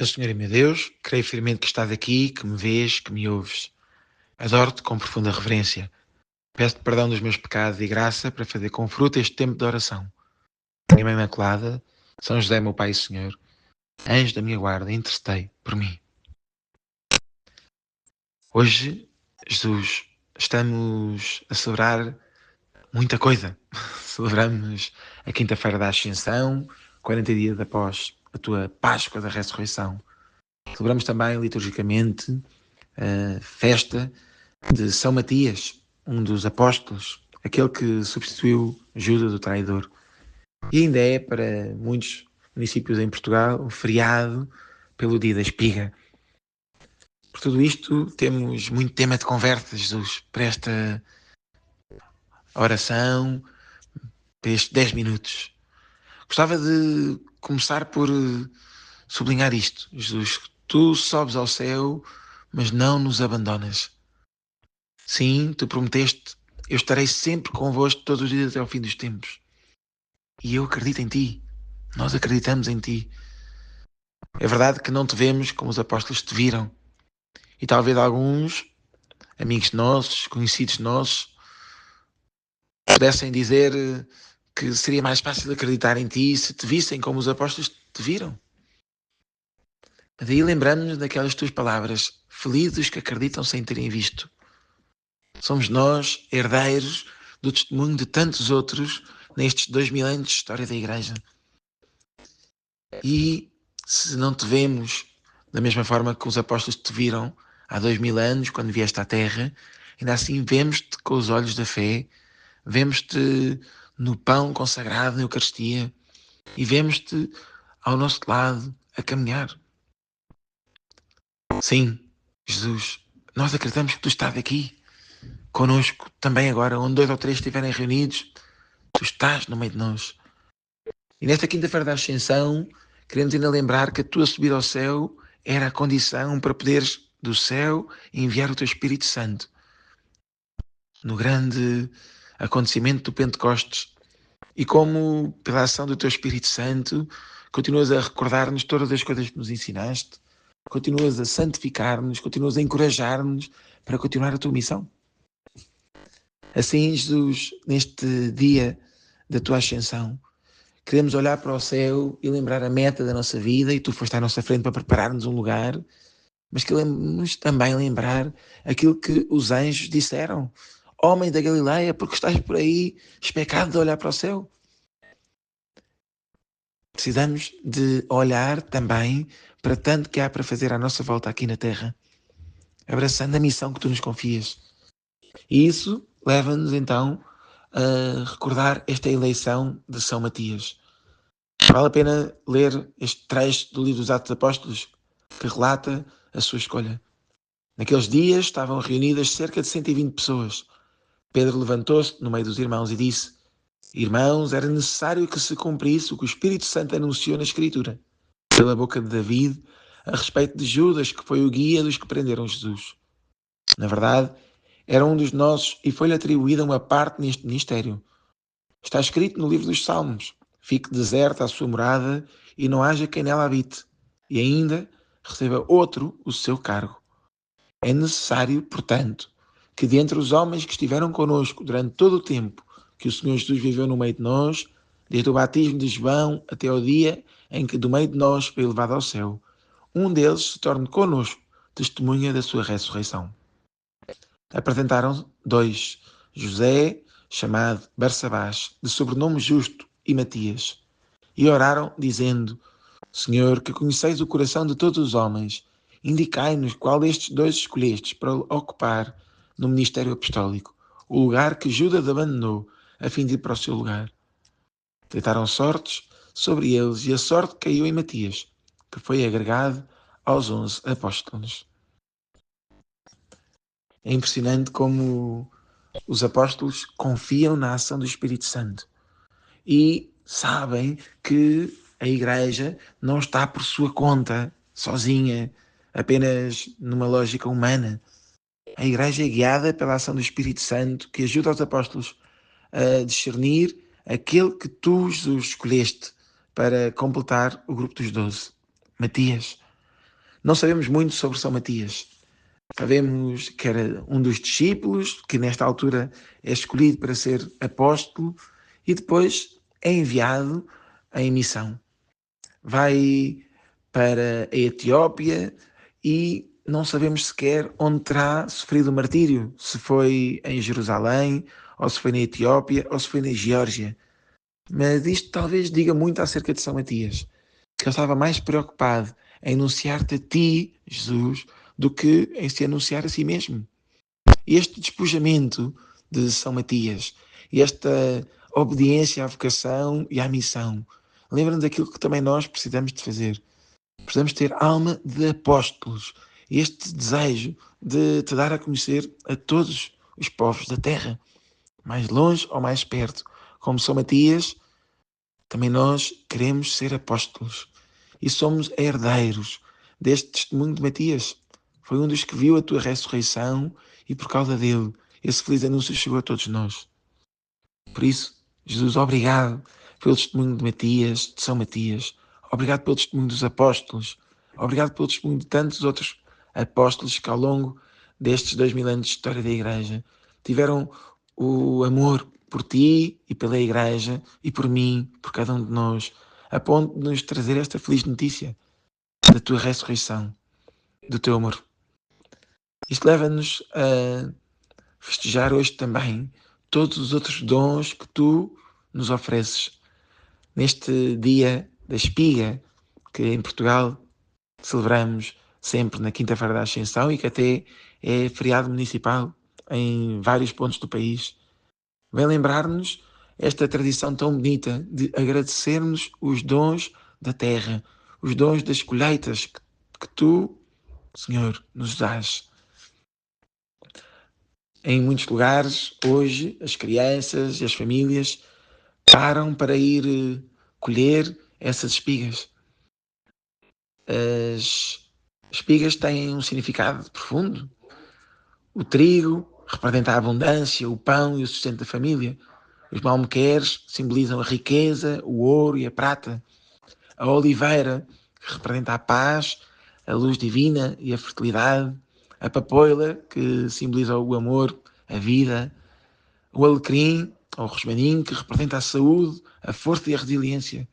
Meu Senhor e meu Deus, creio firmemente que estás aqui, que me vês, que me ouves. Adoro-te com profunda reverência. Peço-te perdão dos meus pecados e graça para fazer com fruto este tempo de oração. Minha Mãe Imaculada, São José, meu Pai e Senhor, anjo da minha guarda, intercedei por mim. Hoje, Jesus, estamos a celebrar muita coisa. Celebramos a quinta-feira da Ascensão, 40 dias após a tua Páscoa da Ressurreição. Celebramos também, liturgicamente, a festa de São Matias, um dos apóstolos, aquele que substituiu Judas, o traidor. E ainda é, para muitos municípios em Portugal, um feriado pelo dia da espiga. Por tudo isto, temos muito tema de conversa, Jesus, para esta oração, para estes 10 minutos. Gostava de começar por sublinhar isto, Jesus. Tu sobes ao céu, mas não nos abandonas. Sim, tu prometeste, eu estarei sempre convosco todos os dias até ao fim dos tempos. E eu acredito em ti. Nós acreditamos em ti. É verdade que não te vemos como os apóstolos te viram. E talvez alguns amigos nossos, conhecidos nossos, pudessem dizer que seria mais fácil acreditar em ti se te vissem como os apóstolos te viram. Mas aí lembramos-nos daquelas tuas palavras: felizes os que acreditam sem terem visto. Somos nós, herdeiros do testemunho de tantos outros nestes 2000 anos de história da Igreja. E se não te vemos da mesma forma que os apóstolos te viram há 2000 anos, quando vieste à Terra, ainda assim vemos-te com os olhos da fé, vemos-te no pão consagrado na Eucaristia e vemos-te ao nosso lado a caminhar. Sim, Jesus, nós acreditamos que tu estás aqui, conosco, também agora, onde 2 ou 3 estiverem reunidos, tu estás no meio de nós. E nesta quinta-feira da Ascensão, queremos ainda lembrar que a tua subida ao céu era a condição para poderes do céu enviar o teu Espírito Santo. No grande acontecimento do Pentecostes. E como, pela ação do teu Espírito Santo, continuas a recordar-nos todas as coisas que nos ensinaste, continuas a santificar-nos, continuas a encorajar-nos para continuar a tua missão. Assim, Jesus, neste dia da tua ascensão, queremos olhar para o céu e lembrar a meta da nossa vida, e tu foste à nossa frente para preparar-nos um lugar, mas queremos também lembrar aquilo que os anjos disseram: homem da Galileia, porque estás por aí especado de olhar para o céu? Precisamos de olhar também para tanto que há para fazer à nossa volta aqui na Terra, abraçando a missão que tu nos confias. E isso leva-nos então a recordar esta eleição de São Matias. Vale a pena ler este trecho do livro dos Atos dos Apóstolos que relata a sua escolha. Naqueles dias estavam reunidas cerca de 120 pessoas. Pedro levantou-se no meio dos irmãos e disse: irmãos, era necessário que se cumprisse o que o Espírito Santo anunciou na Escritura, pela boca de David, a respeito de Judas, que foi o guia dos que prenderam Jesus. Na verdade, era um dos nossos e foi-lhe atribuída uma parte neste ministério. Está escrito no livro dos Salmos: fique deserta a sua morada e não haja quem nela habite, e ainda receba outro o seu cargo. É necessário, portanto, que de entre os homens que estiveram conosco durante todo o tempo que o Senhor Jesus viveu no meio de nós, desde o batismo de João até ao dia em que do meio de nós foi levado ao céu, um deles se torne conosco testemunha da sua ressurreição. Apresentaram 2, José, chamado Barsabás, de sobrenome Justo, e Matias, e oraram, dizendo: Senhor, que conheceis o coração de todos os homens, indicai-nos qual destes 2 escolhestes para ocupar no ministério apostólico, o lugar que Judas abandonou, a fim de ir para o seu lugar. Deitaram sortes sobre eles, e a sorte caiu em Matias, que foi agregado aos 11 apóstolos. É impressionante como os apóstolos confiam na ação do Espírito Santo e sabem que a Igreja não está por sua conta, sozinha, apenas numa lógica humana. A Igreja é guiada pela ação do Espírito Santo, que ajuda os apóstolos a discernir aquele que tu, Jesus, escolheste para completar o grupo dos 12, Matias. Não sabemos muito sobre São Matias. Sabemos que era um dos discípulos, que nesta altura é escolhido para ser apóstolo e depois é enviado em missão. Vai para a Etiópia e não sabemos sequer onde terá sofrido o martírio, se foi em Jerusalém, ou se foi na Etiópia, ou se foi na Geórgia. Mas isto talvez diga muito acerca de São Matias, que ele estava mais preocupado em anunciar-te a ti, Jesus, do que em se anunciar a si mesmo. E este despojamento de São Matias, e esta obediência à vocação e à missão, lembra-nos daquilo que também nós precisamos de fazer. Precisamos ter alma de apóstolos. Este desejo de te dar a conhecer a todos os povos da terra, mais longe ou mais perto. Como São Matias, também nós queremos ser apóstolos. E somos herdeiros deste testemunho de Matias. Foi um dos que viu a tua ressurreição e por causa dele esse feliz anúncio chegou a todos nós. Por isso, Jesus, obrigado pelo testemunho de Matias, de São Matias. Obrigado pelo testemunho dos apóstolos. Obrigado pelo testemunho de tantos outros apóstolos que ao longo destes 2000 anos de história da Igreja tiveram o amor por ti e pela Igreja e por mim, por cada um de nós, a ponto de nos trazer esta feliz notícia da tua ressurreição, do teu amor. Isto leva-nos a festejar hoje também todos os outros dons que tu nos ofereces. Neste dia da espiga, que em Portugal celebramos sempre na quinta-feira da Ascensão e que até é feriado municipal em vários pontos do país, vem lembrar-nos esta tradição tão bonita de agradecermos os dons da terra, os dons das colheitas que tu, Senhor, nos dás. Em muitos lugares, hoje, as crianças e as famílias param para ir colher essas espigas. As espigas têm um significado profundo. O trigo representa a abundância, o pão e o sustento da família. Os malmequeres simbolizam a riqueza, o ouro e a prata. A oliveira, que representa a paz, a luz divina e a fertilidade. A papoila, que simboliza o amor, a vida. O alecrim, ou rosmaninho, que representa a saúde, a força e a resiliência.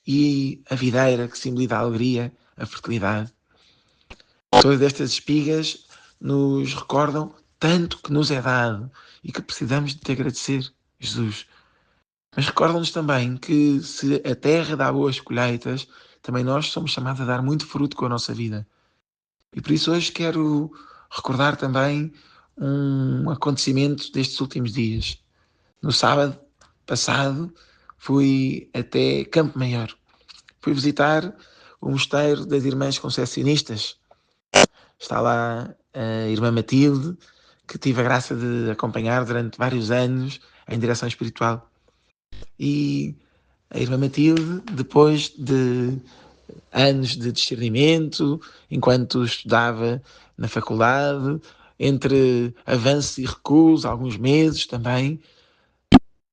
E a videira, que simboliza a alegria, a fertilidade. Todas estas espigas nos recordam tanto que nos é dado e que precisamos de te agradecer, Jesus. Mas recordam-nos também que se a terra dá boas colheitas, também nós somos chamados a dar muito fruto com a nossa vida. E por isso hoje quero recordar também um acontecimento destes últimos dias. No sábado passado fui até Campo Maior. Fui visitar o mosteiro das Irmãs Concessionistas. Está lá a Irmã Matilde, que tive a graça de acompanhar durante vários anos em direção espiritual. E a Irmã Matilde, depois de anos de discernimento, enquanto estudava na faculdade, entre avanço e recuo, alguns meses também,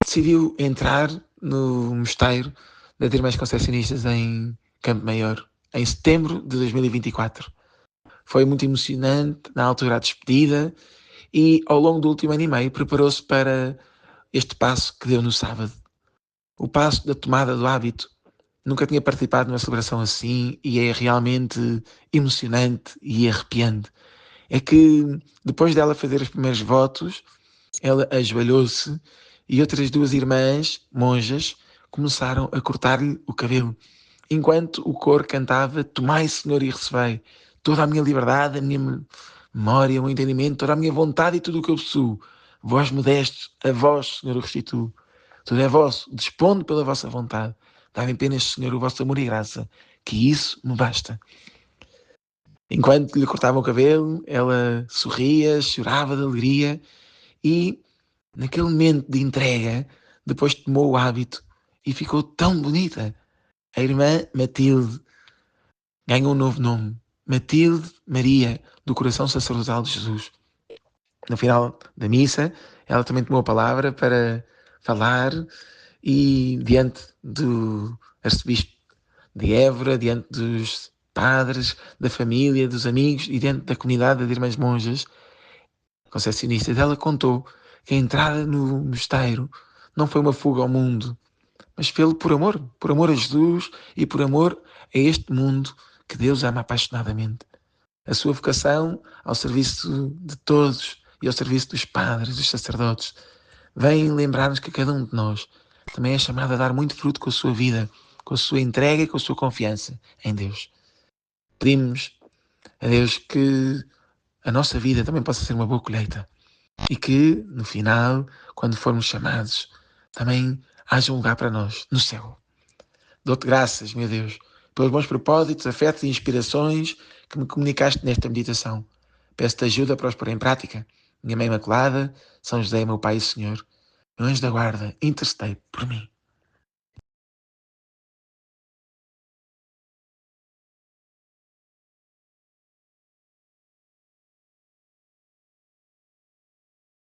decidiu entrar no mosteiro das Irmãs Concessionistas em Campo Maior, em setembro de 2024. Foi muito emocionante, na altura a despedida, e ao longo do último ano e meio preparou-se para este passo que deu no sábado. O passo da tomada do hábito. Nunca tinha participado numa celebração assim e é realmente emocionante e arrepiante. É que depois dela fazer os primeiros votos, ela ajoelhou-se e outras duas irmãs, monjas, começaram a cortar-lhe o cabelo, enquanto o coro cantava: Tomai, Senhor, e recebei toda a minha liberdade, a minha memória, o meu entendimento, toda a minha vontade e tudo o que eu possuo. Vós modestos, a vós, Senhor, o restituo. Tudo é vosso, dispondo pela vossa vontade. Dai-me apenas, Senhor, o vosso amor e graça, que isso me basta. Enquanto lhe cortavam o cabelo, ela sorria, chorava de alegria e, naquele momento de entrega, depois tomou o hábito e ficou tão bonita. A irmã Matilde ganhou um novo nome. Matilde Maria, do Coração Sacerdotal de Jesus. No final da missa, ela também tomou a palavra para falar e diante do arcebispo de Évora, diante dos padres, da família, dos amigos e dentro da comunidade de irmãs monjas concessionistas. Ela contou que a entrada no mosteiro não foi uma fuga ao mundo, mas por amor a Jesus e por amor a este mundo que Deus ama apaixonadamente. A sua vocação ao serviço de todos e ao serviço dos padres, dos sacerdotes, vem lembrar-nos que cada um de nós também é chamado a dar muito fruto com a sua vida, com a sua entrega e com a sua confiança em Deus. Pedimos a Deus que a nossa vida também possa ser uma boa colheita e que, no final, quando formos chamados, também haja um lugar para nós, no céu. Dou-te graças, meu Deus, pelos bons propósitos, afetos e inspirações que me comunicaste nesta meditação. Peço-te ajuda para os pôr em prática. Minha Mãe Imaculada, São José, meu Pai e Senhor, meu anjo da guarda, intercedei por mim.